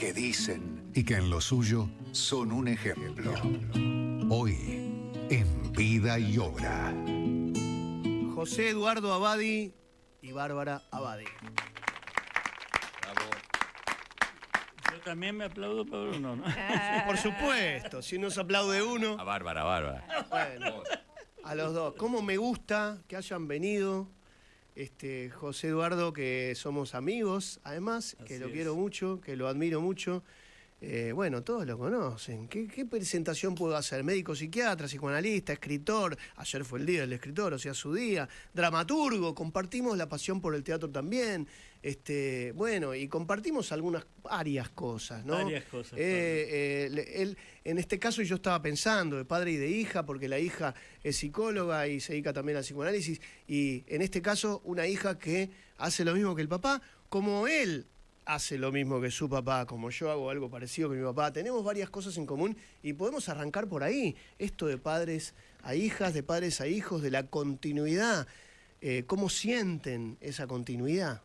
que dicen y que en lo suyo son un ejemplo. Hoy, en Vida y Obra. José Eduardo Abadi y Bárbara Abadi. Bravo. Yo también me aplaudo por uno, ¿no? Por supuesto, si nos aplaude uno. A Bárbara. Bueno, a los dos. ¿Cómo me gusta que hayan venido? José Eduardo, que somos amigos, además, que lo quiero mucho, que lo admiro mucho. Bueno, todos lo conocen. ¿Qué presentación puedo hacer? Médico, psiquiatra, psicoanalista, escritor. Ayer fue el día del escritor, o sea, su día. Dramaturgo, compartimos la pasión por el teatro también. Bueno, y compartimos varias cosas, ¿no? Varias cosas. Él, en este caso yo estaba pensando de padre y de hija, porque la hija es psicóloga y se dedica también al psicoanálisis, y en este caso una hija que hace lo mismo que el papá, como él hace lo mismo que su papá, como yo hago algo parecido que mi papá. Tenemos varias cosas en común y podemos arrancar por ahí. Esto de padres a hijas, de padres a hijos, de la continuidad. ¿Cómo sienten esa continuidad?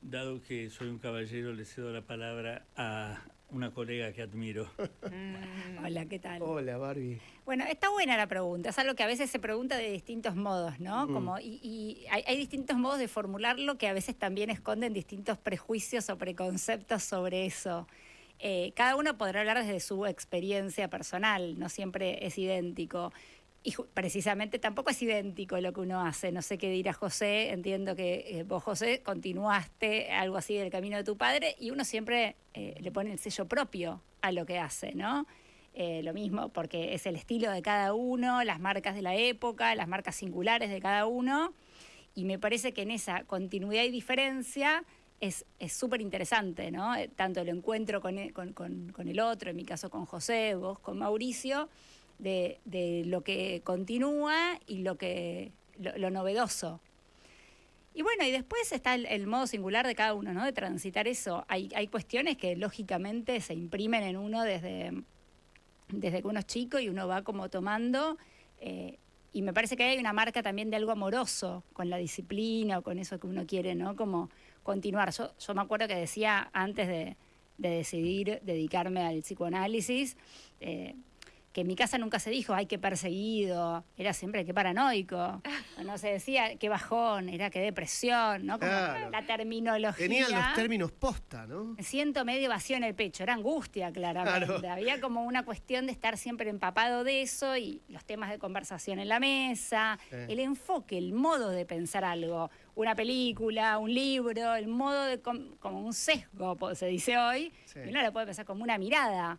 Dado que soy un caballero, le cedo la palabra a una colega que admiro. Hola, ¿qué tal? Hola, Barbie. Bueno, está buena la pregunta. Es algo que a veces se pregunta de distintos modos, ¿no? Y hay distintos modos de formularlo que a veces también esconden distintos prejuicios o preconceptos sobre eso. Cada uno podrá hablar desde su experiencia personal, no siempre es idéntico. Y precisamente tampoco es idéntico lo que uno hace. No sé qué dirá José, entiendo que vos, José, continuaste algo así del camino de tu padre y uno siempre le pone el sello propio a lo que hace, ¿no? Lo mismo, porque es el estilo de cada uno, las marcas de la época, las marcas singulares de cada uno, y me parece que en esa continuidad y diferencia es súper interesante, ¿no? Tanto el encuentro con el otro, en mi caso con José, vos con Mauricio, de lo que continúa y lo novedoso. Y bueno, y después está el modo singular de cada uno, ¿no? De transitar eso. Hay cuestiones que lógicamente se imprimen en uno desde que uno es chico y uno va como tomando, y me parece que hay una marca también de algo amoroso con la disciplina o con eso que uno quiere, ¿no? Como continuar. Yo me acuerdo que decía antes de decidir dedicarme al psicoanálisis, que en mi casa nunca se dijo, ay, qué perseguido, era siempre qué paranoico. No se decía qué bajón, era qué depresión, ¿no? Como Claro. la terminología. Tenían los términos posta, ¿no? Me siento medio vacío en el pecho, era angustia, claramente. Claro. Había como una cuestión de estar siempre empapado de eso y los temas de conversación en la mesa, el enfoque, el modo de pensar algo, una película, un libro, el modo de como un sesgo, se dice hoy, Sí. y uno lo puede pensar como una mirada.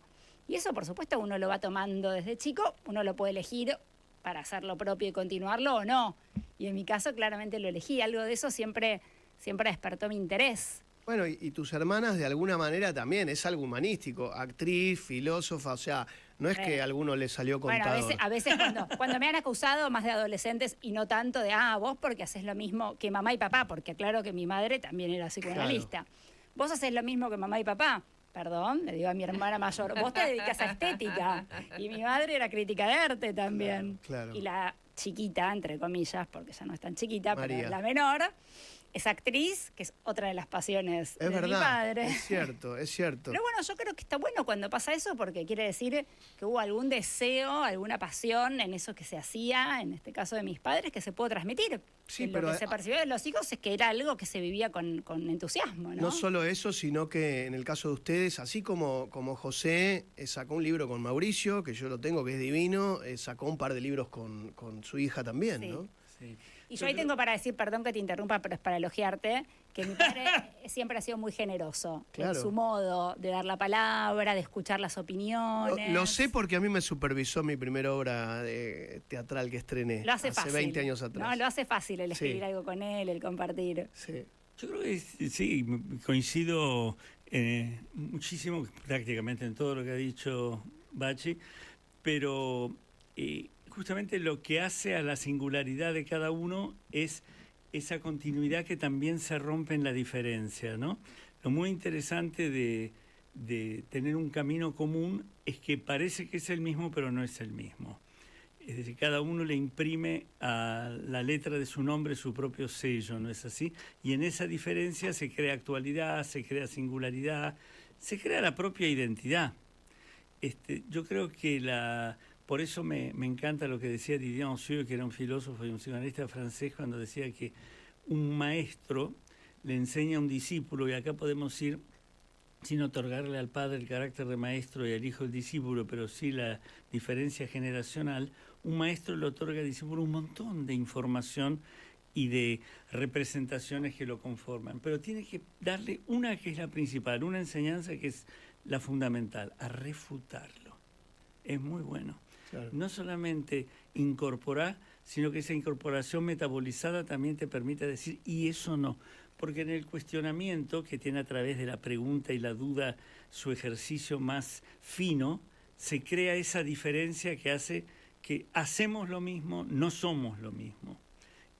Y eso, por supuesto, uno lo va tomando desde chico, uno lo puede elegir para hacer lo propio y continuarlo o no. Y en mi caso, claramente lo elegí. Algo de eso siempre despertó mi interés. Bueno, y tus hermanas de alguna manera también, es algo humanístico, actriz, filósofa, o sea, no es que a alguno le salió contador. Bueno, a veces cuando me han acusado más de adolescentes y no tanto de, vos porque haces lo mismo que mamá y papá, porque claro que mi madre también era psicoanalista. Vos haces lo mismo que mamá y papá. Perdón, le digo a mi hermana mayor, vos te dedicas a estética. Y mi madre era crítica de arte también. Claro. Y la chiquita, entre comillas, porque ya no es tan chiquita, María. pero la menor, es actriz, que es otra de las pasiones Es de verdad, mi padre. es cierto, es cierto. Pero bueno, yo creo que está bueno cuando pasa eso porque quiere decir que hubo algún deseo, alguna pasión en eso que se hacía, en este caso de mis padres, que se pudo transmitir. Sí, lo pero que se percibió de los hijos es que era algo que se vivía con entusiasmo, ¿no? No solo eso, sino que en el caso de ustedes, así como José sacó un libro con Mauricio, que yo lo tengo, que es divino, sacó un par de libros con su hija también, Sí. ¿no? Sí. Y yo ahí tengo para decir, perdón que te interrumpa, pero es para elogiarte, que mi padre siempre ha sido muy generoso Claro. en su modo de dar la palabra, de escuchar las opiniones. Lo sé porque a mí me supervisó mi primera obra teatral que estrené Lo hace fácil. 20 años atrás. No, lo hace fácil el escribir Sí. algo con él, el compartir. Sí. Yo creo que sí, coincido muchísimo, prácticamente en todo lo que ha dicho Bachi, pero justamente lo que hace a la singularidad de cada uno es esa continuidad que también se rompe en la diferencia, ¿no? Lo muy interesante de tener un camino común es que parece que es el mismo, pero no es el mismo. Es decir, cada uno le imprime a la letra de su nombre su propio sello, ¿no es así? Y en esa diferencia se crea actualidad, se crea singularidad, se crea la propia identidad. Yo creo que por eso me encanta lo que decía Didier Ancieux, que era un filósofo y un psicoanalista francés, cuando decía que un maestro le enseña a un discípulo, y acá podemos ir sin otorgarle al padre el carácter de maestro y al hijo el discípulo, pero sí la diferencia generacional. Un maestro le otorga al discípulo un montón de información y de representaciones que lo conforman, pero tiene que darle una que es la principal, una enseñanza que es la fundamental, a refutarlo. Es muy bueno. Claro. No solamente incorporar, sino que esa incorporación metabolizada también te permite decir, y eso no. Porque en el cuestionamiento, que tiene a través de la pregunta y la duda su ejercicio más fino, se crea esa diferencia que hace que hacemos lo mismo, no somos lo mismo.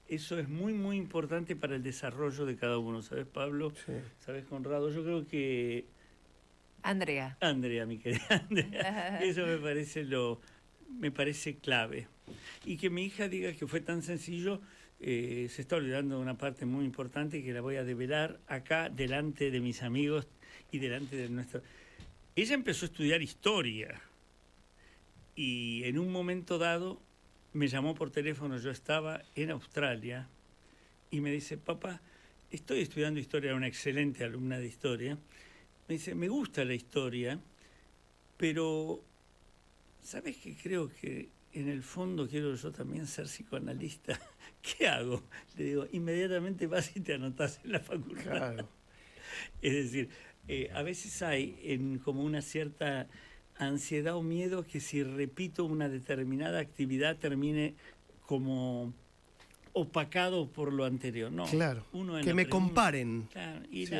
Eso es muy, muy importante para el desarrollo de cada uno. ¿Sabes, Pablo? Sí. ¿Sabes, Conrado? Yo creo que... Andrea, mi querida Andrea, eso me parece clave. Y que mi hija diga que fue tan sencillo, se está olvidando de una parte muy importante que la voy a develar acá delante de mis amigos y delante de nuestro... Ella empezó a estudiar historia y en un momento dado me llamó por teléfono, yo estaba en Australia, y me dice, papá, estoy estudiando historia, era una excelente alumna de historia. Me dice, me gusta la historia, pero ¿sabes qué? Creo que en el fondo quiero yo también ser psicoanalista. ¿Qué hago? Le digo, inmediatamente vas y te anotás en la facultad. Claro. Es decir, a veces hay como una cierta ansiedad o miedo que si repito una determinada actividad termine como opacado por lo anterior. No, Claro. uno en Que la me pregunta- comparen. Claro, y Sí.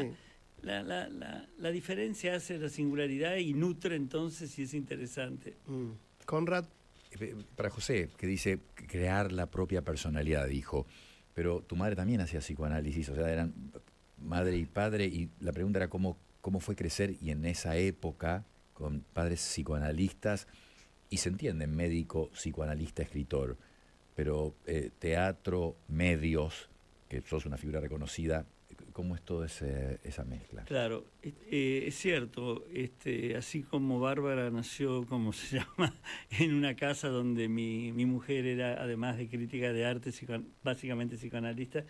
la diferencia hace la singularidad y nutre entonces y es interesante. Conrad. Para José, que dice crear la propia personalidad, dijo, pero tu madre también hacía psicoanálisis, o sea, eran madre y padre, y la pregunta era cómo fue crecer, y en esa época, con padres psicoanalistas, y se entiende, médico, psicoanalista, escritor, pero teatro, medios, que sos una figura reconocida, ¿cómo es toda esa mezcla? Claro, es cierto, así como Bárbara nació, como se llama, en una casa donde mi mujer era, además de crítica de arte, básicamente psicoanalista,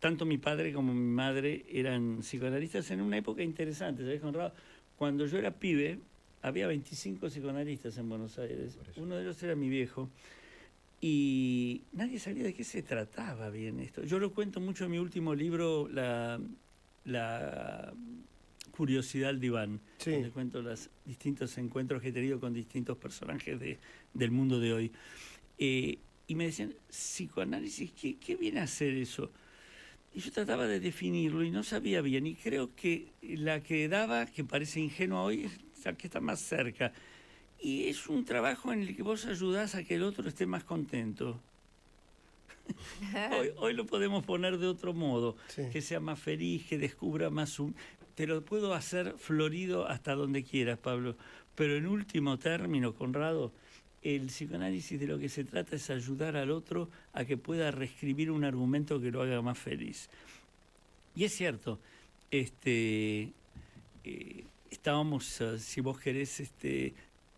tanto mi padre como mi madre eran psicoanalistas en una época interesante, ¿sabes, Conrado? Cuando yo era pibe, había 25 psicoanalistas en Buenos Aires, uno de ellos era mi viejo, y nadie sabía de qué se trataba bien esto. Yo lo cuento mucho en mi último libro, La curiosidad al diván, Sí. donde cuento los distintos encuentros que he tenido con distintos personajes del mundo de hoy. Y me decían, psicoanálisis, ¿qué viene a hacer eso? Y yo trataba de definirlo y no sabía bien. Y creo que la que daba, que parece ingenua hoy, es la que está más cerca. Y es un trabajo en el que vos ayudás a que el otro esté más contento. Hoy lo podemos poner de otro modo, Sí. que sea más feliz, que descubra más Te lo puedo hacer florido hasta donde quieras, Pablo. Pero en último término, Conrado, el psicoanálisis de lo que se trata es ayudar al otro a que pueda reescribir un argumento que lo haga más feliz. Y es cierto, estábamos, si vos querés,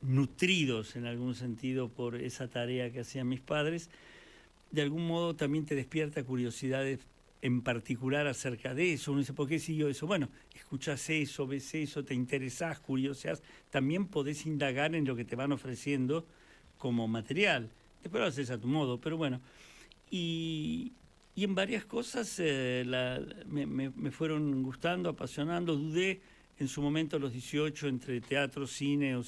nutridos en algún sentido por esa tarea que hacían mis padres. De algún modo también te despierta curiosidades en particular acerca de eso. Uno dice, ¿por qué siguió eso? Bueno, escuchás eso, ves eso, te interesás, curioseás, también podés indagar en lo que te van ofreciendo como material. Después lo haces a tu modo, pero bueno. Y en varias cosas me fueron gustando, apasionando, dudé en su momento a los 18 entre teatro, cine o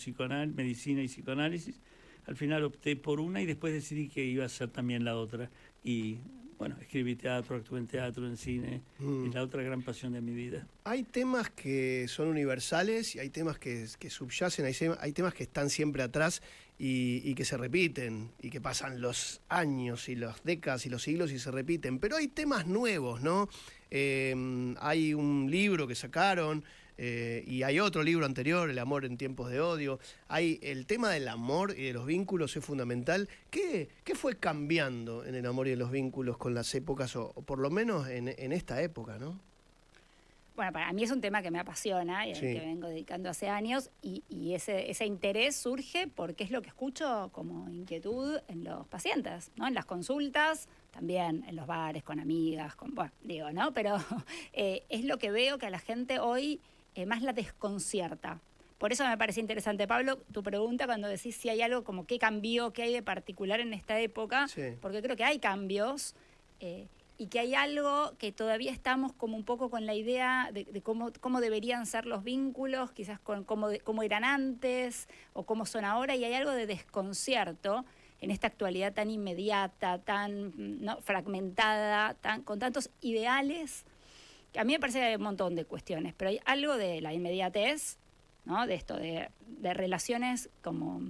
medicina y psicoanálisis. Al final opté por una y después decidí que iba a hacer también la otra. Y bueno, escribí teatro, actué en teatro, en cine, es la otra gran pasión de mi vida. Hay temas que son universales y hay temas que subyacen, hay temas que están siempre atrás y que se repiten y que pasan los años y las décadas y los siglos y se repiten. Pero hay temas nuevos, ¿no? Hay un libro que sacaron y hay otro libro anterior, El amor en tiempos de odio. El tema del amor y de los vínculos es fundamental. ¿Qué fue cambiando en el amor y en los vínculos con las épocas, o por lo menos en esta época, ¿no? bueno, para mí es un tema que me apasiona y al que vengo dedicando hace años y ese interés surge porque es lo que escucho como inquietud en los pacientes, ¿no? En las consultas, también en los bares, con amigas, bueno, digo, ¿no? Pero es lo que veo que a la gente hoy más la desconcierta. Por eso me parece interesante, Pablo, tu pregunta cuando decís si hay algo como qué cambió, qué hay de particular en esta época, porque creo que hay cambios y que hay algo que todavía estamos como un poco con la idea de cómo deberían ser los vínculos, quizás con cómo eran antes o cómo son ahora, y hay algo de desconcierto en esta actualidad tan inmediata, tan fragmentada, con tantos ideales, que a mí me parece que hay un montón de cuestiones, pero hay algo de la inmediatez, ¿no? De esto, de relaciones como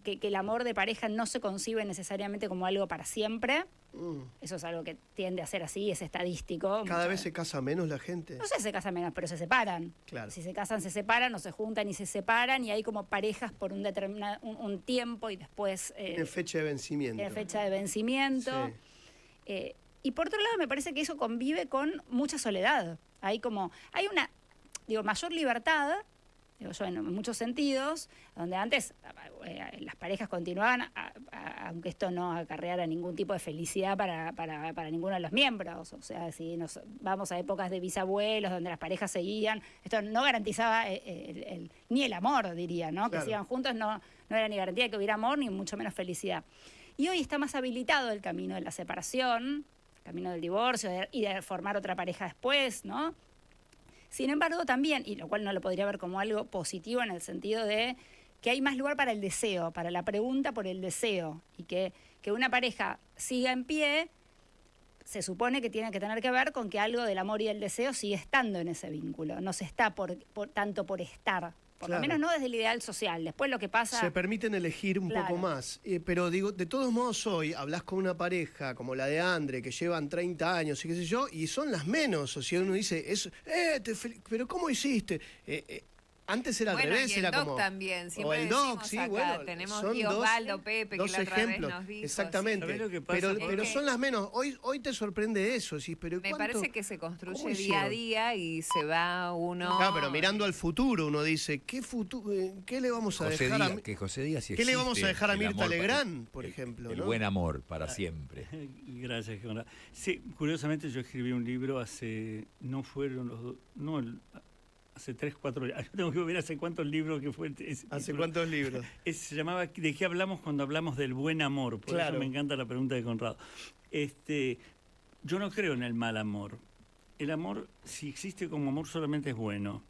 que el amor de pareja no se concibe necesariamente como algo para siempre. Eso es algo que tiende a ser así, es estadístico. ¿Cada vez se casa menos la gente? No sé si se casa menos, pero se separan. Claro. Si se casan, se separan, o se juntan y se separan, y hay como parejas por un determinado un tiempo y después... Tiene fecha de vencimiento. Tiene fecha de vencimiento. Sí. Y por otro lado, me parece que eso convive con mucha soledad. Hay una, mayor libertad, yo en muchos sentidos, donde antes las parejas continuaban, aunque esto no acarreara ningún tipo de felicidad para ninguno de los miembros. O sea, si nos vamos a épocas de bisabuelos, donde las parejas seguían, esto no garantizaba ni el amor, diría, ¿no? Claro. Que sigan juntos no era ni garantía de que hubiera amor, ni mucho menos felicidad. Y hoy está más habilitado el camino de la separación, el camino del divorcio y de formar otra pareja después, ¿no? Sin embargo, también, y lo cual no lo podría ver como algo positivo en el sentido de que hay más lugar para el deseo, para la pregunta por el deseo, y que una pareja siga en pie, se supone que tiene que tener que ver con que algo del amor y el deseo sigue estando en ese vínculo, no se está tanto por estar, por lo menos no desde el ideal social. Después lo que pasa... Se permiten elegir un poco más, pero digo, de todos modos hoy hablas con una pareja como la de Andre, que llevan 30 años y qué sé yo, y son las menos, o sea, uno dice, pero ¿cómo hiciste? Antes era al revés, y el era Doc como... también, o el Doc, sí, acá, bueno. tenemos son Osvaldo, Pepe, dos que la otra ejemplos. vez nos dijo. Exactamente. ¿Sabés lo que pasa? Pero son las menos. Hoy te sorprende eso, sí, pero me parece que se construye hicieron? día a día y se va uno... Claro, pero mirando al futuro, uno dice, ¿qué le vamos a dejar a... Que José diga si ¿Qué le vamos a dejar a el Mirta amor Legrand, por ejemplo? El ¿no? buen amor para siempre. Gracias, Conrad. Sí, curiosamente yo escribí un libro hace 3, 4 años. Tengo que ver hace cuántos libros que fue ese ¿Hace título. cuántos libros? Se llamaba ¿De qué hablamos cuando hablamos del buen amor? Por eso me encanta la pregunta de Conrado. Yo no creo en el mal amor. El amor, si existe como amor, solamente es bueno.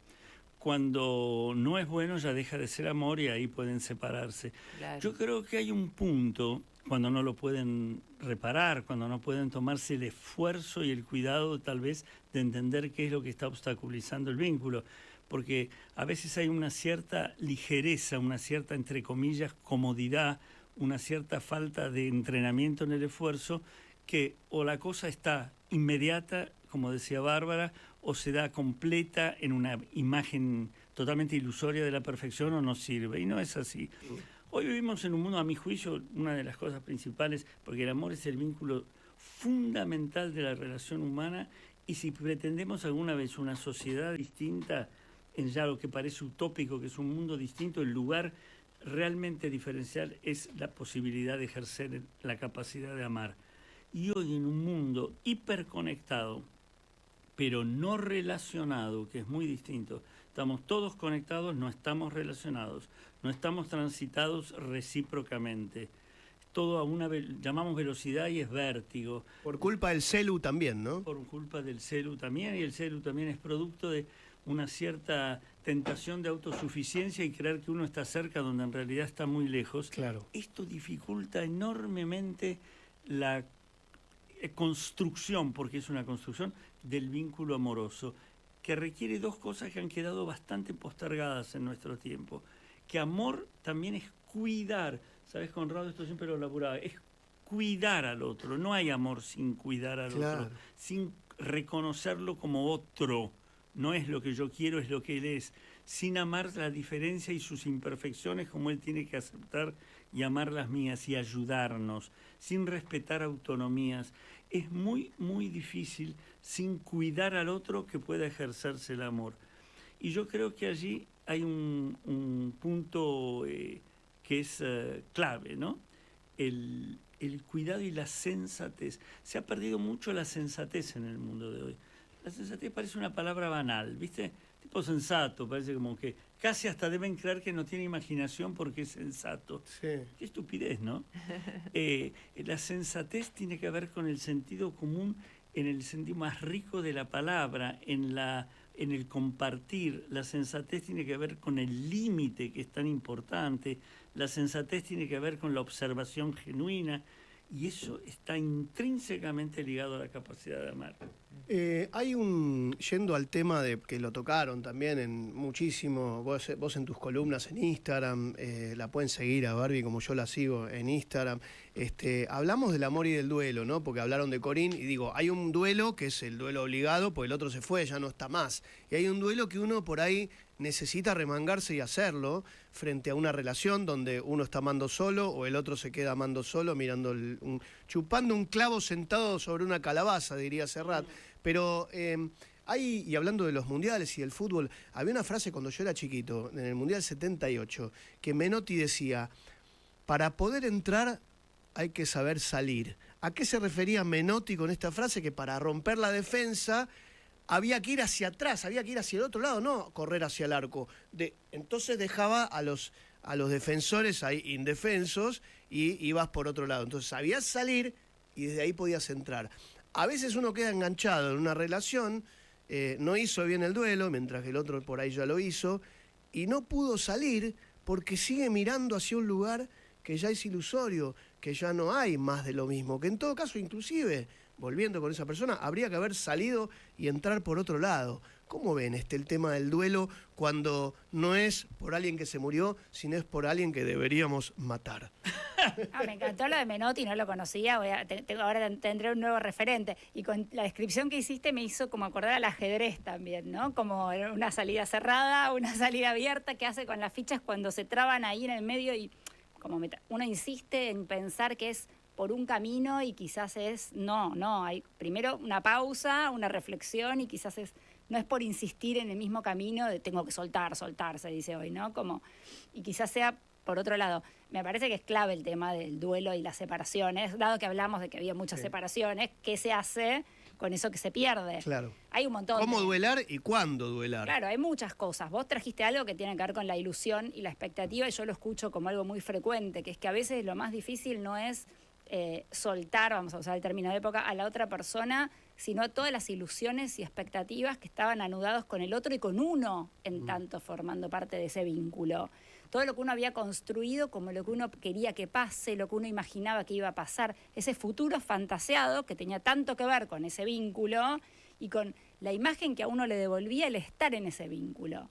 Cuando no es bueno ya deja de ser amor y ahí pueden separarse. Claro. Yo creo que hay un punto cuando no lo pueden reparar, cuando no pueden tomarse el esfuerzo y el cuidado tal vez de entender qué es lo que está obstaculizando el vínculo. Porque a veces hay una cierta ligereza, una cierta, entre comillas, comodidad, una cierta falta de entrenamiento en el esfuerzo, que o la cosa está inmediata, como decía Bárbara, o se da completa en una imagen totalmente ilusoria de la perfección o no sirve. Y no es así. Hoy vivimos en un mundo, a mi juicio, una de las cosas principales, porque el amor es el vínculo fundamental de la relación humana, y si pretendemos alguna vez una sociedad distinta, en ya lo que parece utópico, que es un mundo distinto, el lugar realmente diferencial es la posibilidad de ejercer la capacidad de amar. Y hoy en un mundo hiperconectado, pero no relacionado, que es muy distinto, estamos todos conectados, no estamos relacionados, no estamos transitados recíprocamente. Todo a una llamamos velocidad y es vértigo. Por culpa del celu también, ¿no? Por culpa del celu también, y el celu también es producto de una cierta tentación de autosuficiencia y creer que uno está cerca donde en realidad está muy lejos. Claro. Esto dificulta enormemente la construcción, porque es una construcción del vínculo amoroso, que requiere dos cosas que han quedado bastante postergadas en nuestro tiempo. Que amor también es cuidar. ¿Sabes, Conrado? Esto siempre lo elaboraba. Es cuidar al otro. No hay amor sin cuidar al otro, sin reconocerlo como otro. No es lo que yo quiero, es lo que él es. sin amar la diferencia y sus imperfecciones como él tiene que aceptar y amar las mías y ayudarnos, sin respetar autonomías. Es muy, muy difícil sin cuidar al otro que pueda ejercerse el amor. Y yo creo que allí hay un punto que es clave, ¿no? El cuidado y la sensatez. Se ha perdido mucho la sensatez en el mundo de hoy. La sensatez parece una palabra banal, ¿viste? Tipo sensato, parece como que casi hasta deben creer que no tiene imaginación porque es sensato. Sí. Qué estupidez, ¿no? La sensatez tiene que ver con el sentido común en el sentido más rico de la palabra, en el compartir. La sensatez tiene que ver con el límite, que es tan importante. La sensatez tiene que ver con la observación genuina, y eso está intrínsecamente ligado a la capacidad de amar. Yendo al tema de que lo tocaron también en muchísimo, vos en tus columnas en Instagram, la pueden seguir a Barbie como yo la sigo en Instagram. Hablamos del amor y del duelo, ¿no? Porque hablaron de Corín y digo, hay un duelo que es el duelo obligado, porque el otro se fue, ya no está más. Y hay un duelo que uno por ahí necesita remangarse y hacerlo frente a una relación donde uno está amando solo o el otro se queda amando solo, mirando chupando un clavo sentado sobre una calabaza, diría Serrat. Pero y hablando de los mundiales y del fútbol, había una frase cuando yo era chiquito, en el Mundial 78, que Menotti decía, para poder entrar hay que saber salir. ¿A qué se refería Menotti con esta frase? Que para romper la defensa había que ir hacia atrás, había que ir hacia el otro lado, no correr hacia el arco. Entonces dejaba a los defensores ahí indefensos y ibas por otro lado. Entonces sabías salir y desde ahí podías entrar. A veces uno queda enganchado en una relación, no hizo bien el duelo, mientras que el otro por ahí ya lo hizo, y no pudo salir porque sigue mirando hacia un lugar que ya es ilusorio, que ya no hay más de lo mismo, que en todo caso inclusive, volviendo con esa persona, habría que haber salido y entrar por otro lado. ¿Cómo ven el tema del duelo cuando no es por alguien que se murió, sino es por alguien que deberíamos matar? Me encantó lo de Menotti, no lo conocía, ahora tendré un nuevo referente. Y con la descripción que hiciste me hizo como acordar al ajedrez también, ¿no? Como una salida cerrada, una salida abierta, ¿qué hace con las fichas cuando se traban ahí en el medio? Y como uno insiste en pensar que es por un camino y quizás no, hay primero una pausa, una reflexión y quizás no es por insistir en el mismo camino de tengo que soltar, se dice hoy, ¿no? Y quizás sea por otro lado. Me parece que es clave el tema del duelo y las separaciones, dado que hablamos de que había muchas separaciones, ¿qué se hace con eso que se pierde? Claro. Hay un montón. ¿Cómo duelar y cuándo duelar? Claro, hay muchas cosas. Vos trajiste algo que tiene que ver con la ilusión y la expectativa, y yo lo escucho como algo muy frecuente, que es que a veces lo más difícil no es soltar, vamos a usar el término de época, a la otra persona, sino todas las ilusiones y expectativas que estaban anudados con el otro y con uno, en tanto formando parte de ese vínculo. Todo lo que uno había construido como lo que uno quería que pase, lo que uno imaginaba que iba a pasar, ese futuro fantaseado que tenía tanto que ver con ese vínculo y con la imagen que a uno le devolvía el estar en ese vínculo.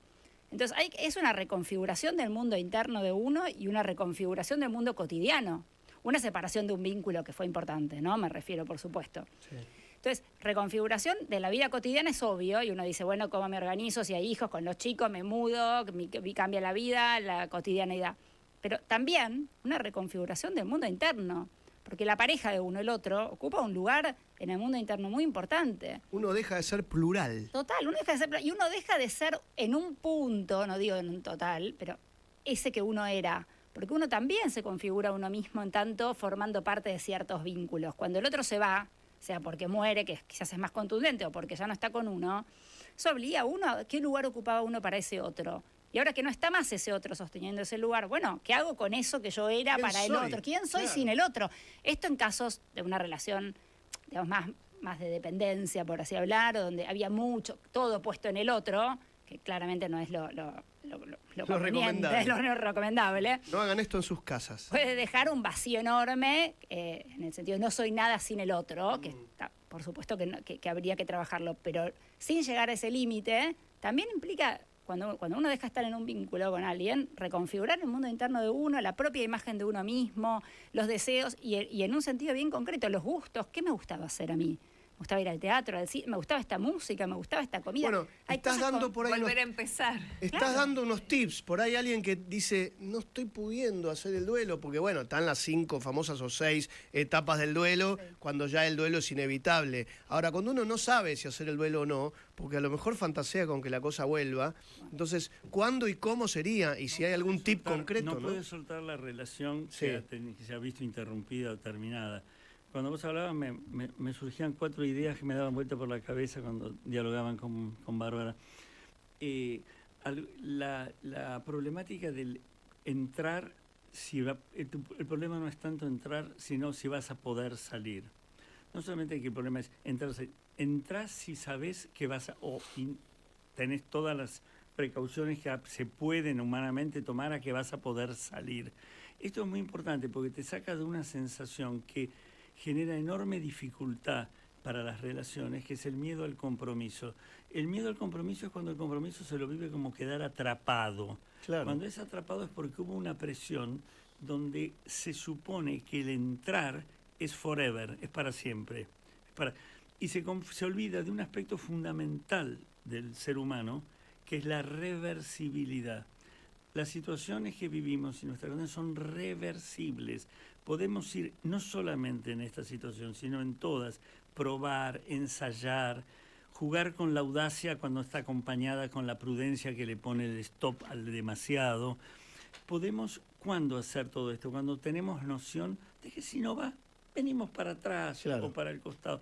Entonces es una reconfiguración del mundo interno de uno y una reconfiguración del mundo cotidiano. Una separación de un vínculo que fue importante, ¿no? Me refiero, por supuesto. Sí. Entonces, reconfiguración de la vida cotidiana es obvio, y uno dice, bueno, ¿cómo me organizo? Si hay hijos, con los chicos, me mudo, cambia la vida, la cotidianeidad. Pero también una reconfiguración del mundo interno, porque la pareja de uno, el otro, ocupa un lugar en el mundo interno muy importante. Uno deja de ser plural. Total, uno deja de ser plural, y uno deja de ser en un punto, no digo en un total, pero ese que uno era. Porque uno también se configura a uno mismo en tanto formando parte de ciertos vínculos. Cuando el otro se va, sea porque muere, que quizás es más contundente, o porque ya no está con uno, eso obliga a uno a qué lugar ocupaba uno para ese otro. Y ahora que no está más ese otro sosteniendo ese lugar, bueno, ¿qué hago con eso que yo era para el otro? ¿Quién soy sin el otro? Esto en casos de una relación, digamos, más de dependencia, por así hablar, o donde había mucho, todo puesto en el otro, que claramente no es lo recomendable. Lo recomendable. No hagan esto en sus casas. Puede dejar un vacío enorme, en el sentido de no soy nada sin el otro, que está, por supuesto que habría que trabajarlo, pero sin llegar a ese límite, también implica, cuando uno deja estar en un vínculo con alguien, reconfigurar el mundo interno de uno, la propia imagen de uno mismo, los deseos, y en un sentido bien concreto, los gustos. ¿Qué me gustaba hacer a mí? Me gustaba ir al teatro, al cine, me gustaba esta música, me gustaba esta comida. Bueno, Hay estás cosas dando por ahí Volver a empezar. Estás Claro. dando unos tips. Por ahí alguien que dice, no estoy pudiendo hacer el duelo, porque bueno, están las 5 famosas o 6 etapas del duelo, cuando ya el duelo es inevitable. Ahora, cuando uno no sabe si hacer el duelo o no, porque a lo mejor fantasea con que la cosa vuelva, entonces, ¿cuándo y cómo sería? Y si hay algún tip concreto, No ¿no? puedes soltar la relación Sí. que se ha visto interrumpida o terminada. Cuando vos hablabas me surgían 4 ideas que me daban vuelta por la cabeza cuando dialogaban con Bárbara. La problemática del entrar, el problema no es tanto entrar, sino si vas a poder salir. No solamente que el problema es entrar, entras si sabes que vas a, tenés todas las precauciones que se pueden humanamente tomar a que vas a poder salir. Esto es muy importante porque te saca de una sensación que genera enorme dificultad para las relaciones, que es el miedo al compromiso. El miedo al compromiso es cuando el compromiso se lo vive como quedar atrapado. Claro. Cuando es atrapado es porque hubo una presión donde se supone que el entrar es forever, es para siempre. Y se olvida de un aspecto fundamental del ser humano, que es la reversibilidad. Las situaciones que vivimos y nuestras condiciones son reversibles. Podemos ir no solamente en esta situación, sino en todas, probar, ensayar, jugar con la audacia cuando está acompañada con la prudencia que le pone el stop al demasiado. Podemos, ¿cuándo hacer todo esto? Cuando tenemos noción de que si no va, venimos para atrás, claro, o para el costado.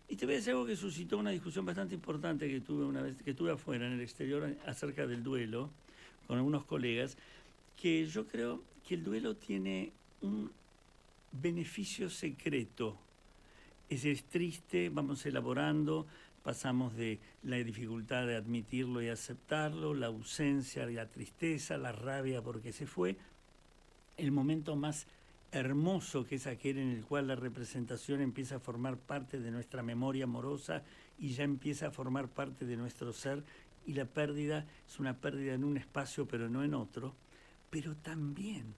Y te voy a decir algo que suscitó una discusión bastante importante que tuve una vez, que tuve afuera, en el exterior, acerca del duelo, con algunos colegas, que yo creo que el duelo tiene un beneficio secreto. Es triste, vamos elaborando, pasamos de la dificultad de admitirlo y aceptarlo, la ausencia y la tristeza, la rabia porque se fue, el momento más hermoso que es aquel en el cual la representación empieza a formar parte de nuestra memoria amorosa y ya empieza a formar parte de nuestro ser, y la pérdida es una pérdida en un espacio pero no en otro, pero también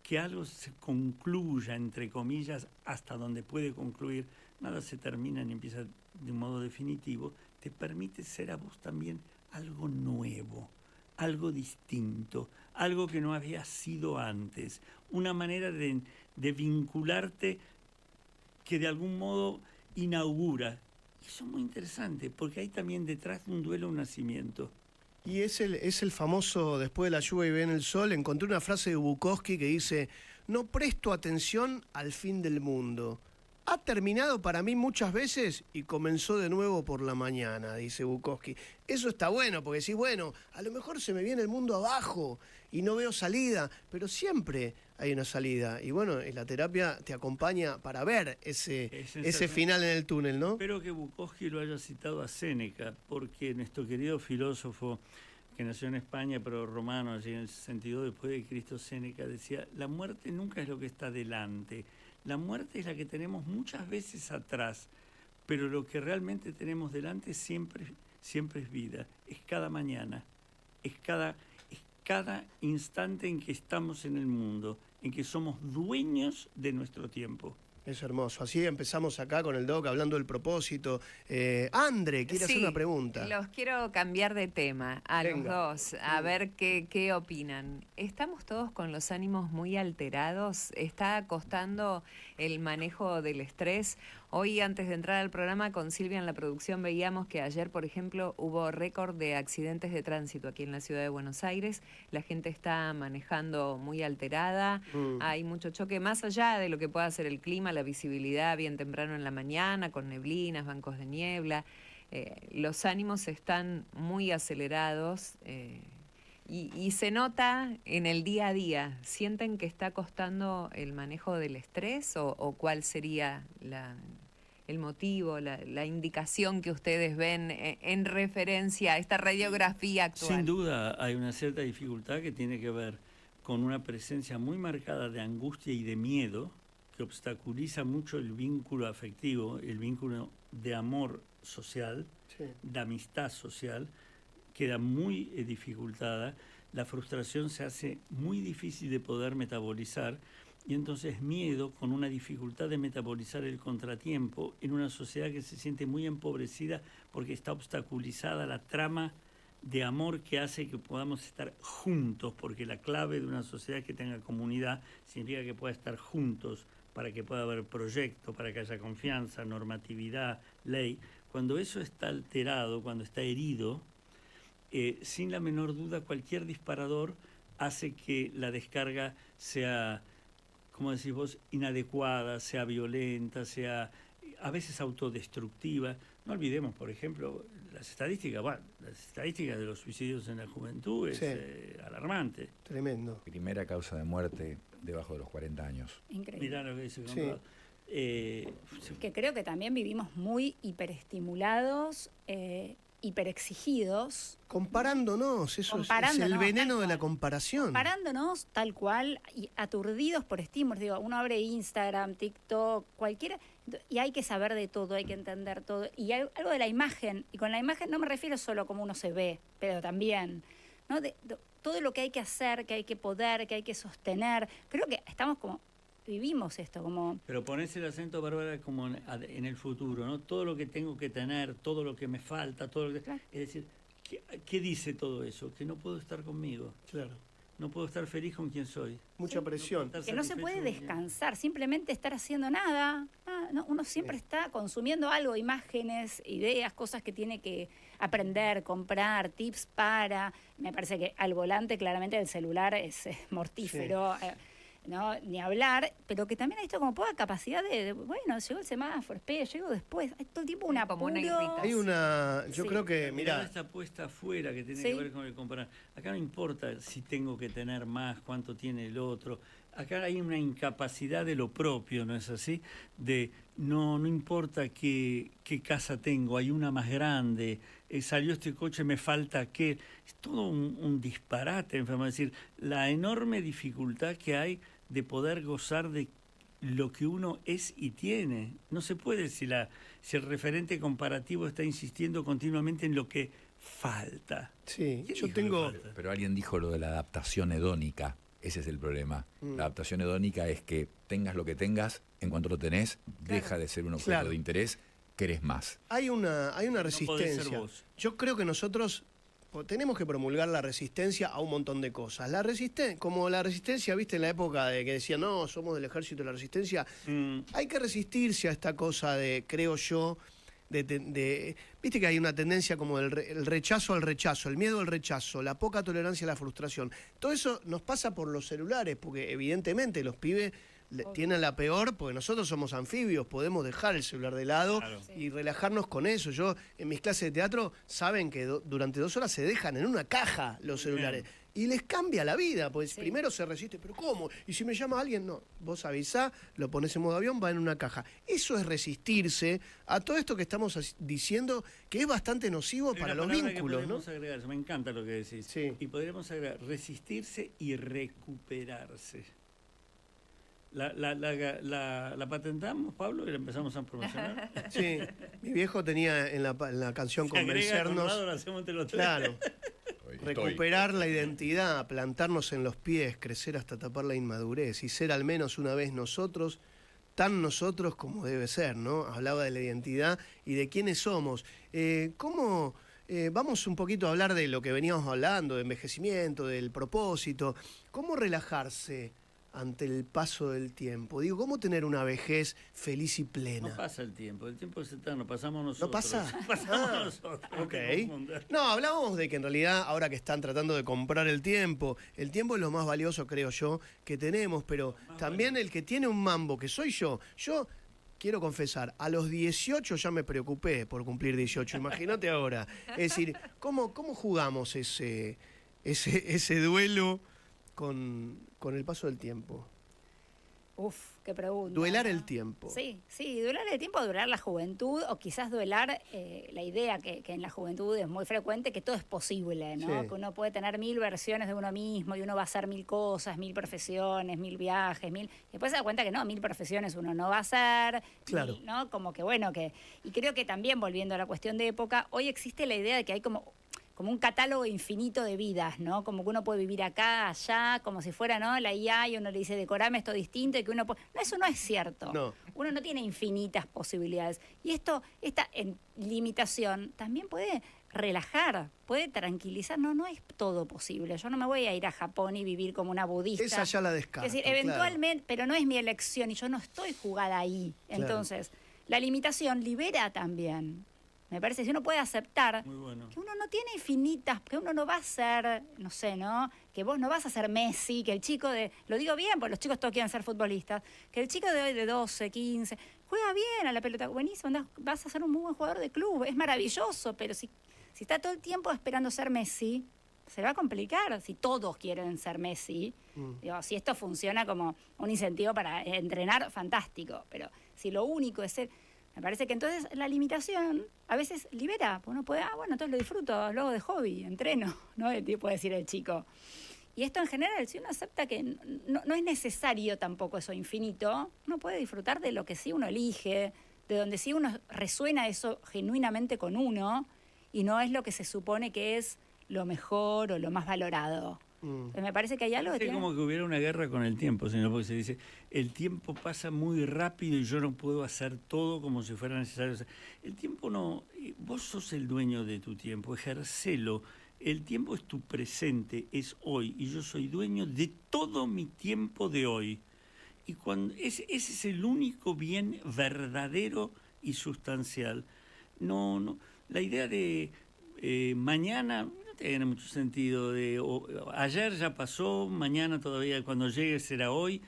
que algo se concluya, entre comillas, hasta donde puede concluir, nada se termina ni empieza de un modo definitivo, te permite ser a vos también algo nuevo, algo distinto, algo que no había sido antes, una manera de vincularte que de algún modo inaugura. Y eso es muy interesante, porque hay también detrás de un duelo un nacimiento. Y es el famoso, después de la lluvia y viene el sol, encontré una frase de Bukowski que dice, no presto atención al fin del mundo. Ha terminado para mí muchas veces y comenzó de nuevo por la mañana, dice Bukowski. Eso está bueno, porque decís, bueno, a lo mejor se me viene el mundo abajo y no veo salida, pero siempre hay una salida. Y bueno, la terapia te acompaña para ver ese final en el túnel, ¿no? Espero que Bukowski lo haya citado a Séneca, porque nuestro querido filósofo, que nació en España, pero romano, allí en el 62 después de Cristo, Séneca, decía, la muerte nunca es lo que está delante. La muerte es la que tenemos muchas veces atrás, pero lo que realmente tenemos delante siempre es vida, es cada mañana, es cada instante en que estamos en el mundo, en que somos dueños de nuestro tiempo. Es hermoso. Así empezamos acá con el Doc hablando del propósito. Andre, quiere hacer una pregunta. Los quiero cambiar de tema a Venga. los dos, a ver qué opinan. ¿Estamos todos con los ánimos muy alterados? ¿Está costando el manejo del estrés? Hoy, antes de entrar al programa, con Silvia en la producción veíamos que ayer, por ejemplo, hubo récord de accidentes de tránsito aquí en la ciudad de Buenos Aires. La gente está manejando muy alterada, hay mucho choque, más allá de lo que pueda ser el clima, la visibilidad bien temprano en la mañana, con neblinas, bancos de niebla. Los ánimos están muy acelerados y se nota en el día a día. ¿Sienten que está costando el manejo del estrés o cuál sería el motivo, la indicación que ustedes ven en referencia a esta radiografía actual? Sin duda hay una cierta dificultad que tiene que ver con una presencia muy marcada de angustia y de miedo que obstaculiza mucho el vínculo afectivo, el vínculo de amor social, Sí. de amistad social, queda muy dificultada, la frustración se hace muy difícil de poder metabolizar y entonces miedo con una dificultad de metabolizar el contratiempo en una sociedad que se siente muy empobrecida porque está obstaculizada la trama de amor que hace que podamos estar juntos, porque la clave de una sociedad que tenga comunidad significa que pueda estar juntos para que pueda haber proyecto, para que haya confianza, normatividad, ley. Cuando eso está alterado, cuando está herido, sin la menor duda cualquier disparador hace que la descarga sea, como decís vos, inadecuada, sea violenta, sea a veces autodestructiva. No olvidemos, por ejemplo, las estadísticas de los suicidios en la juventud es alarmante. Tremendo. Primera causa de muerte debajo de los 40 años. Increíble. Mirá lo que dice Sí. Conrado. Que creo que también vivimos muy hiperestimulados, hiperexigidos, Comparándonos, eso es el Comparándonos, veneno tal de la cual. comparación. comparándonos tal cual y aturdidos por estímulos. Digo, uno abre Instagram, TikTok, cualquiera, y hay que saber de todo, hay que entender todo. Y hay algo de la imagen, y con la imagen no me refiero solo a cómo uno se ve, pero también, ¿no? De todo lo que hay que hacer, que hay que poder, que hay que sostener. Creo que estamos como, vivimos esto, como... Pero ponés el acento, Bárbara, como en el futuro, ¿no? Todo lo que tengo que tener, todo lo que me falta, todo lo que... Claro. Es decir, ¿qué dice todo eso? Que no puedo estar conmigo, Claro. no puedo estar feliz con quien soy. Mucha presión. puedo estar Que no se satisfecho puede con quien- descansar, simplemente estar haciendo nada. No, uno siempre está consumiendo algo, imágenes, ideas, cosas que tiene que aprender, comprar, tips para. Me parece que al volante claramente el celular es mortífero, ¿no? Ni hablar, pero que también hay esto como poca capacidad de bueno, llegó el semáforo, espera, llego después. Hay todo el tiempo un Hay como una apuro. irritación. Hay una, yo Sí. creo que, La mirada mira, está puesta afuera, que tiene Sí. que ver con el comparar. Acá no importa si tengo que tener más, cuánto tiene el otro. Acá hay una incapacidad de lo propio, ¿no es así? De no importa qué casa tengo, hay una más grande, salió este coche, me falta aquel. Es todo un disparate, enfermo. Es decir, la enorme dificultad que hay de poder gozar de lo que uno es y tiene. No se puede si el referente comparativo está insistiendo continuamente en lo que falta. sí, ¿Quién yo dijo que tengo, falta? Pero alguien dijo lo de la adaptación hedónica. Ese es el problema. La adaptación hedónica es que tengas lo que tengas, en cuanto lo tenés, deja de ser un objeto Claro. de interés, querés más. hay una podés ser resistencia. vos. Yo creo que nosotros tenemos que promulgar la resistencia a un montón de cosas. Como la resistencia, viste, en la época de que decían, no, somos del ejército de la resistencia, hay que resistirse a esta cosa de, creo yo, viste que hay una tendencia como el rechazo al rechazo, el miedo al rechazo, la poca tolerancia a la frustración. Todo eso nos pasa por los celulares, porque evidentemente los pibes tienen la peor, porque nosotros somos anfibios, podemos dejar el celular de lado Claro. y relajarnos con eso. Yo en mis clases de teatro saben que durante 2 horas se dejan en una caja los celulares. Y les cambia la vida, pues Sí. primero se resiste, pero ¿cómo? Y si me llama alguien, no, vos avisá, lo pones en modo avión, va en una caja. Eso es resistirse a todo esto que estamos diciendo, que es bastante nocivo Hay para una los palabra que vínculos, ¿no? podríamos agregar, eso me encanta lo que decís. Sí. Y podríamos agregar resistirse y recuperarse. La patentamos, Pablo, y la empezamos a promocionar. Sí, mi viejo tenía en la canción Se agrega, Convencernos, Conrado, lo hacemos entre los tres. claro, recuperar la identidad, plantarnos en los pies, crecer hasta tapar la inmadurez y ser al menos una vez nosotros, tan nosotros como debe ser, ¿no? Hablaba de la identidad y de quiénes somos. Vamos un poquito a hablar de lo que veníamos hablando, de envejecimiento, del propósito. ¿Cómo relajarse ante el paso del tiempo? Digo, ¿cómo tener una vejez feliz y plena? No pasa el tiempo es eterno, pasamos nosotros. ¿No pasa? Pasamos Ah, nosotros. no ok. te confundas. No, hablábamos de que en realidad, ahora que están tratando de comprar el tiempo es lo más valioso, creo yo, que tenemos, pero también el que tiene un mambo, que soy yo. Yo quiero confesar, a los 18 ya me preocupé por cumplir 18, imagínate ahora. Es decir, ¿cómo jugamos ese duelo con el paso del tiempo? Uf, qué pregunta. Duelar ¿no? el tiempo. Sí, duelar el tiempo, duelar la juventud, o quizás duelar la idea que en la juventud es muy frecuente, que todo es posible, ¿no? Sí. Que uno puede tener 1000 versiones de uno mismo y uno va a hacer 1000 cosas, 1000 profesiones, 1000 viajes, 1000... Después se da cuenta que no, 1000 profesiones uno no va a hacer, Claro. ¿no? Como que bueno, y creo que también volviendo a la cuestión de época, hoy existe la idea de que hay como como un catálogo infinito de vidas, ¿no? Como que uno puede vivir acá, allá, como si fuera, ¿no? La IA y uno le dice, decorame esto distinto y que uno puede... No, eso no es cierto. No. Uno no tiene infinitas posibilidades. Y esta limitación también puede relajar, puede tranquilizar. No es todo posible. Yo no me voy a ir a Japón y vivir como una budista. Esa ya la descarto. Es decir, eventualmente, pero no es mi elección y yo no estoy jugada ahí. Claro. Entonces, la limitación libera también. Me parece, si uno puede aceptar Muy bueno. que uno no tiene infinitas, que uno no va a ser, no sé, ¿no? Que vos no vas a ser Messi, que el chico lo digo bien, porque los chicos todos quieren ser futbolistas, que el chico de hoy de 12, 15, juega bien a la pelota, buenísimo, vas a ser un muy buen jugador de club, es maravilloso, pero si está todo el tiempo esperando ser Messi, se le va a complicar si todos quieren ser Messi. Digo, si esto funciona como un incentivo para entrenar, fantástico, pero si lo único es ser... Me parece que entonces la limitación a veces libera, porque uno puede, bueno, entonces lo disfruto, luego de hobby, entreno, ¿no? Puede decir el chico. Y esto en general, si uno acepta que no es necesario tampoco eso infinito, uno puede disfrutar de lo que sí uno elige, de donde sí uno resuena eso genuinamente con uno, y no es lo que se supone que es lo mejor o lo más valorado. Entonces me parece que hay algo que Es como que hubiera una guerra con el tiempo, sino porque se dice, el tiempo pasa muy rápido y yo no puedo hacer todo como si fuera necesario. O sea, el tiempo no, vos sos el dueño de tu tiempo, ejercelo. El tiempo es tu presente, es hoy, y yo soy dueño de todo mi tiempo de hoy. Y ese es el único bien verdadero y sustancial. No, la idea de mañana... tiene mucho sentido. Ayer ya pasó, mañana todavía, cuando llegue será hoy.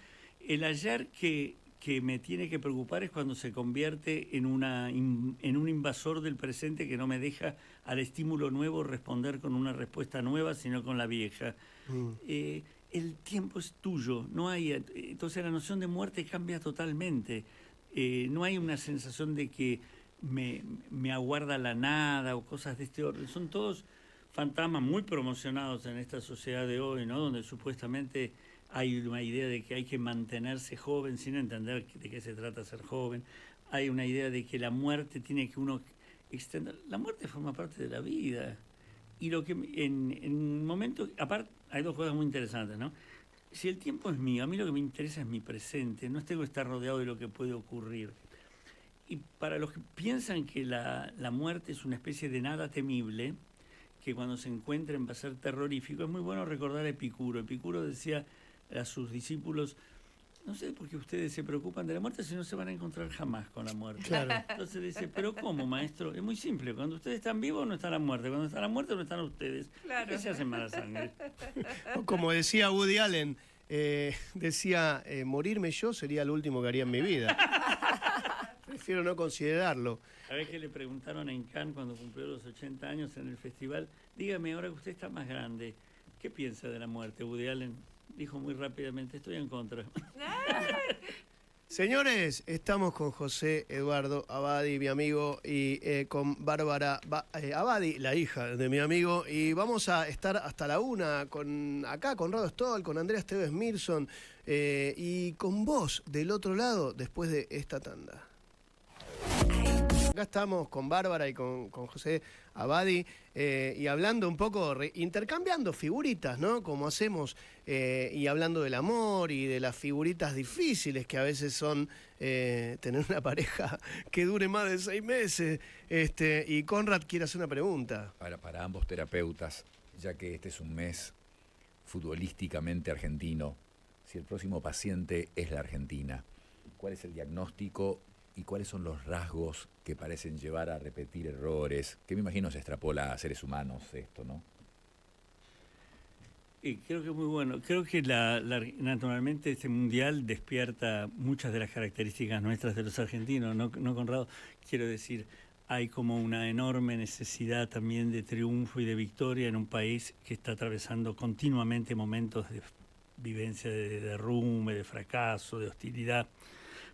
El ayer que me tiene que preocupar es cuando se convierte en un invasor del presente que no me deja al estímulo nuevo responder con una respuesta nueva, sino con la vieja. El tiempo es tuyo, no hay. Entonces la noción de muerte cambia totalmente. No hay una sensación de que me aguarda la nada o cosas de este orden. Son todos fantasmas muy promocionados en esta sociedad de hoy, ¿no? Donde supuestamente hay una idea de que hay que mantenerse joven sin entender de qué se trata ser joven. Hay una idea de que la muerte tiene que uno extender. La muerte forma parte de la vida. Y lo que en un momento, aparte, hay dos cosas muy interesantes, ¿no? Si el tiempo es mío, a mí lo que me interesa es mi presente, no tengo que estar rodeado de lo que puede ocurrir. Y para los que piensan que la muerte es una especie de nada temible, que cuando se encuentren va a ser terrorífico, es muy bueno recordar a Epicuro. Epicuro decía a sus discípulos, no sé por qué ustedes se preocupan de la muerte si no se van a encontrar jamás con la muerte. Claro. Entonces dice, pero ¿cómo, maestro? Es muy simple, cuando ustedes están vivos no está la muerte, cuando está la muerte no están ustedes. Claro. ¿Qué se hacen mala sangre? Como decía Woody Allen, decía, morirme yo sería lo último que haría en mi vida. Prefiero no considerarlo. A ver que le preguntaron en Cannes cuando cumplió los 80 años en el festival, dígame, ahora que usted está más grande, ¿qué piensa de la muerte? Woody Allen dijo muy rápidamente, estoy en contra. Señores, estamos con José Eduardo Abadi, mi amigo, y con Bárbara Abadi, la hija de mi amigo, y vamos a estar hasta la 1 acá con Rado Stoll, con Andrea Esteves Mirson, y con vos del otro lado después de esta tanda. Acá estamos con Bárbara y con José Abadi y hablando un poco, intercambiando figuritas, ¿no? Como hacemos, y hablando del amor y de las figuritas difíciles que a veces son tener una pareja que dure más de 6 meses. Y Conrad quiere hacer una pregunta. Para ambos terapeutas, ya que este es un mes futbolísticamente argentino, si el próximo paciente es la Argentina, ¿cuál es el diagnóstico y cuáles son los rasgos que parecen llevar a repetir errores? Que me imagino se extrapola a seres humanos esto, ¿no? Creo que es muy bueno. Creo que naturalmente este mundial despierta muchas de las características nuestras de los argentinos, ¿no, Conrado? Quiero decir, hay como una enorme necesidad también de triunfo y de victoria en un país que está atravesando continuamente momentos de vivencia de derrumbe, de fracaso, de hostilidad.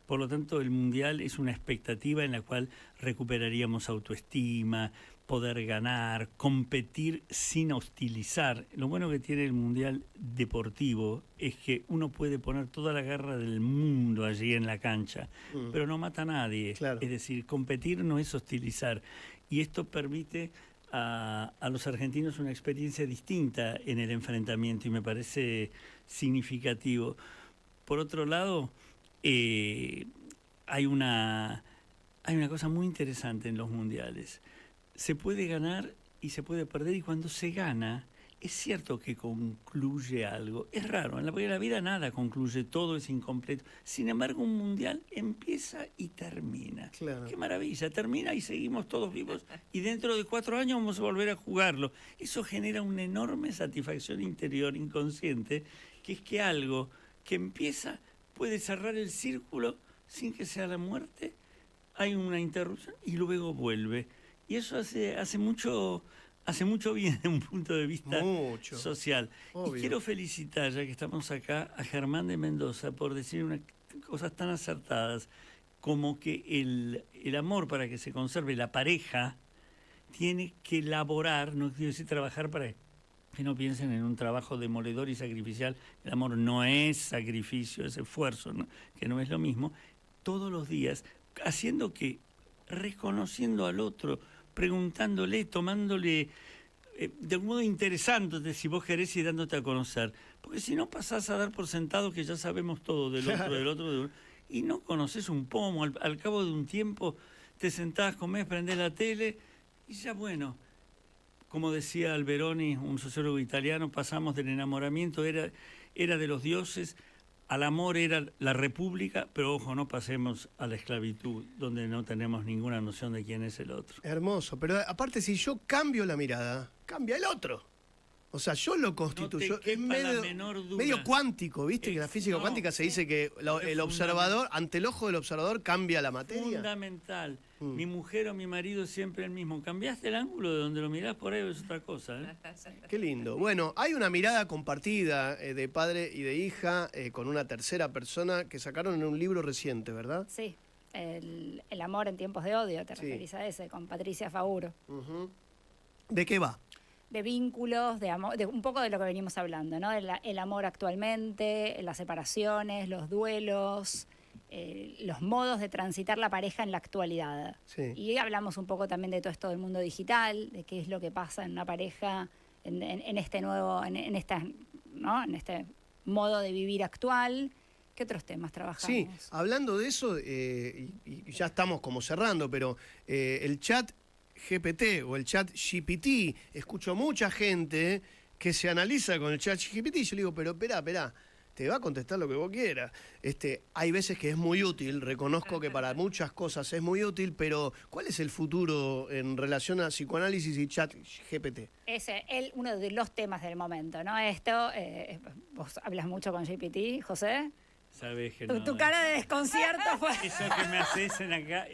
Por lo tanto, el Mundial es una expectativa en la cual recuperaríamos autoestima, poder ganar, competir sin hostilizar. Lo bueno que tiene el Mundial deportivo es que uno puede poner toda la garra del mundo allí en la cancha, pero no mata a nadie. Claro. Es decir, competir no es hostilizar. Y esto permite a los argentinos una experiencia distinta en el enfrentamiento y me parece significativo. Por otro lado, hay una cosa muy interesante en los mundiales. Se puede ganar y se puede perder, y cuando se gana, es cierto que concluye algo. Es raro, en la vida nada concluye, todo es incompleto. Sin embargo, un mundial empieza y termina. Claro. Qué maravilla, termina y seguimos todos vivos, y dentro de 4 años vamos a volver a jugarlo. Eso genera una enorme satisfacción interior, inconsciente, que es que algo que empieza puede cerrar el círculo sin que sea la muerte. Hay una interrupción y luego vuelve. Y eso hace mucho bien desde un punto de vista social. Obvio. Y quiero felicitar, ya que estamos acá, a Germán de Mendoza por decir cosas tan acertadas como que el amor, para que se conserve la pareja, tiene que laborar, no quiero decir trabajar para que no piensen en un trabajo demoledor y sacrificial. El amor no es sacrificio, es esfuerzo, ¿no? Que no es lo mismo. Todos los días, haciendo que, reconociendo al otro, preguntándole, tomándole, de algún modo interesándote, si vos querés, y dándote a conocer. Porque si no pasás a dar por sentado que ya sabemos todo del otro, y no conoces un pomo. Al cabo de un tiempo te sentás, comés, prendés la tele, y ya bueno, como decía Alberoni, un sociólogo italiano, pasamos del enamoramiento, era de los dioses, al amor era la república, pero ojo, no pasemos a la esclavitud, donde no tenemos ninguna noción de quién es el otro. Hermoso, pero aparte si yo cambio la mirada, cambia el otro. O sea, yo lo constituyo. Es medio cuántico, ¿viste? Que en la física cuántica se dice que el observador, ante el ojo del observador, cambia la materia. Fundamental. Mi mujer o mi marido siempre el mismo. Cambiaste el ángulo de donde lo mirás, por ahí es otra cosa, ¿eh? Qué lindo. Bueno, hay una mirada compartida de padre y de hija con una tercera persona que sacaron en un libro reciente, ¿verdad? Sí, el amor en tiempos de odio, te referís a ese, con Patricia Fauro. ¿De qué va? De vínculos, de amor, de un poco de lo que venimos hablando, ¿no? El amor actualmente, las separaciones, los duelos, los modos de transitar la pareja en la actualidad. Sí. Y hablamos un poco también de todo esto del mundo digital, de qué es lo que pasa en una pareja en este nuevo, en este modo de vivir actual. ¿Qué otros temas trabajamos? Sí, hablando de eso, y ya estamos como cerrando, pero el chat GPT o el chat GPT, escucho mucha gente que se analiza con el chat GPT y yo le digo, pero espera, te va a contestar lo que vos quieras. Hay veces que es muy útil, reconozco que para muchas cosas es muy útil, pero ¿cuál es el futuro en relación a psicoanálisis y chat GPT? Es uno de los temas del momento, ¿no? Esto, vos hablas mucho con GPT, José. Sabés que Tu cara de desconcierto fue... Eso que me hacen acá...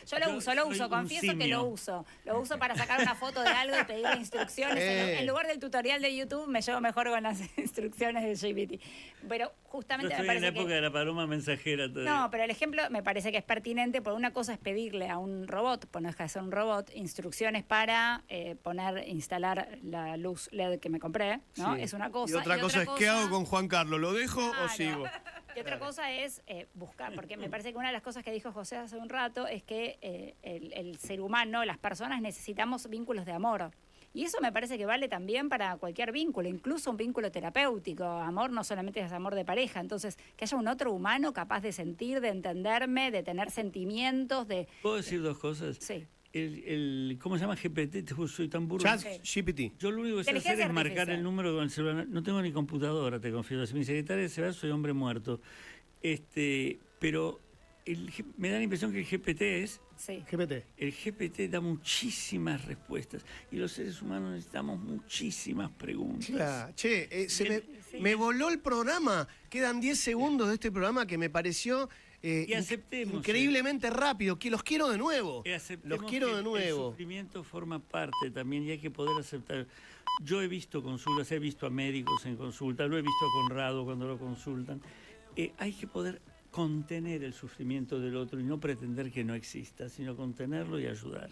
Yo lo uso, confieso que lo uso. Lo uso para sacar una foto de algo y pedirle instrucciones. En lugar del tutorial de YouTube me llevo mejor con las instrucciones de GPT. Pero justamente Yo estoy en la época de la paloma mensajera todavía. No, pero el ejemplo me parece que es pertinente, porque una cosa es pedirle a un robot, pues no deja de ser un robot, instrucciones para instalar la luz LED que me compré, ¿no? Sí. Es una cosa. Y otra cosa es, ¿qué hago con Juan Carlos? ¿Lo dejo o sigo? Y otra cosa es buscar, porque me parece que una de las cosas que dijo José hace un rato es que el ser humano, las personas, necesitamos vínculos de amor. Y eso me parece que vale también para cualquier vínculo, incluso un vínculo terapéutico. Amor no solamente es amor de pareja, entonces que haya un otro humano capaz de sentir, de entenderme, de tener sentimientos, de... ¿Puedo decir dos cosas? Sí. ¿Cómo se llama GPT? Soy tan burro. Chat GPT. Yo lo único que sé hacer es marcar el número con el celular. No tengo ni computadora, te confieso. Si mi secretaria se va, soy hombre muerto. Pero me da la impresión que el GPT es... Sí. GPT. El GPT da muchísimas respuestas y los seres humanos necesitamos muchísimas preguntas. Claro. Che, me voló el programa. Quedan 10 segundos de este programa que me pareció... y aceptemos, increíblemente rápido, que los quiero de nuevo. Los quiero de nuevo. El sufrimiento forma parte también y hay que poder aceptar. Yo he visto consultas, he visto a médicos en consulta, lo he visto a Conrado cuando lo consultan. Hay que poder contener el sufrimiento del otro y no pretender que no exista, sino contenerlo y ayudar.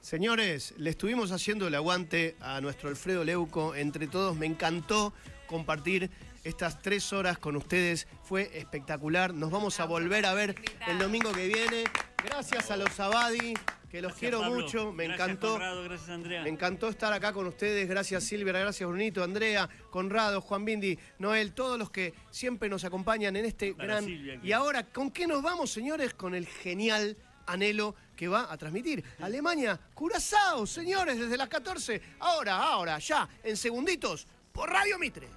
Señores, le estuvimos haciendo el aguante a nuestro Alfredo Leuco. Entre todos, me encantó compartir estas 3 horas con ustedes. Fue espectacular. Nos vamos a volver a ver el domingo que viene. Gracias a los Abadi, que los Gracias, quiero Pablo. mucho. Me Gracias, encantó. Conrado, gracias, Andrea. Me encantó estar acá con ustedes. Gracias, Silvia. Gracias, Brunito, Andrea, Conrado, Juan Bindi, Noel, todos los que siempre nos acompañan en este Para gran... Silvia, aquí. Y ahora, ¿con qué nos vamos, señores? Con el genial Anhelo que va a transmitir Alemania, Curazao, señores, desde las 14. Ahora, ya, en segunditos, por Radio Mitre.